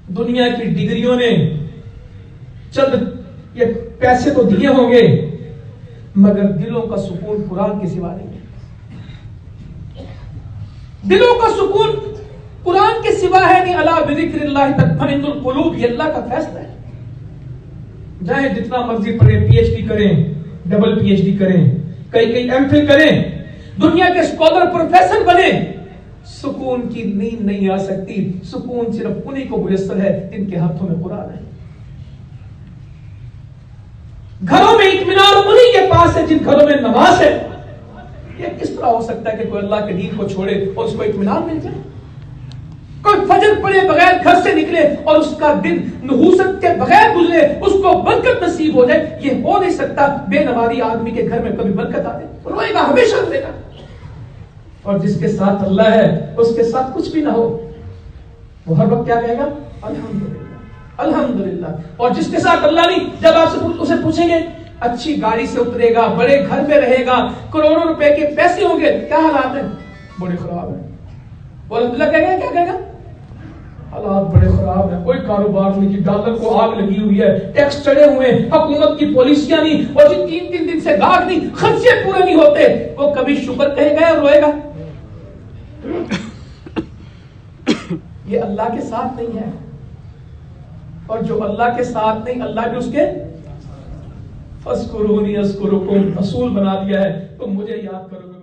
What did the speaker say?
دنیا کی ڈگریوں نے چند یہ پیسے تو دیے ہوں گے مگر دلوں کا سکون قرآن کے سوا نہیں ہے. دلوں کا سکون قرآن کے سوا ہے نہیں. الا بذکر اللہ تطمئن القلوب، یہ اللہ کا فیصلہ ہے. جائیں جتنا مرضی پڑھیں، پی ایچ ڈی کریں، ڈبل پی ایچ ڈی کریں، کئی ایم فل کریں، دنیا کے اسکالر پروفیسر بنے، سکون کی نیند نہیں آ سکتی. سکون صرف انہی کو میسر ہے جن کے ہاتھوں میں قرآن ہے. گھروں میں اطمینان انہی کے پاس ہے جن گھروں میں نماز ہے. یہ کس طرح ہو سکتا ہے کہ کوئی اللہ کے دین کو چھوڑے اور اس کو اطمینان مل جائے؟ کوئی فجر پڑھے بغیر گھر سے نکلے اور اس کا دن نحوست کے بغیر گزرے، اس کو برکت نصیب ہو جائے. یہ ہو نہیں سکتا. بے نمازی آدمی کے گھر میں کبھی برکت آ جائے، روئے گا، ہمیشہ روئے گا. اور جس کے ساتھ اللہ ہے اس کے ساتھ کچھ بھی نہ ہو وہ ہر وقت کیا کہے گا؟ الحمدللہ الحمدللہ. اور جس کے ساتھ اللہ نہیں، جب آپ سے اسے پوچھیں گے اچھی گاڑی سے اترے گا، بڑے گھر میں رہے گا، کروڑوں روپے کے پیسے ہوں گے، کیا حالات ہیں؟ بڑے خراب ہیں. اور الحمدللہ کہے گا، کیا کہے گا؟ حالات بڑے خراب ہیں، کوئی کاروبار نہیں، کہ ڈالر کو آگ لگی ہوئی ہے، ٹیکس چڑھے ہوئے ہیں، حکومت کی پالیسیاں نہیں، اور جو 3 دن سے گاہک نہیں، خرچے پورے نہیں ہوتے. وہ کبھی شکر کہے گا یا روئے گا؟ یہ اللہ کے ساتھ نہیں ہے. اور جو اللہ کے ساتھ نہیں، اللہ بھی اس کے فَاذْكُرُونِي أَذْكُرُكُمْ اصول بنا دیا ہے، تم مجھے یاد کرو گے.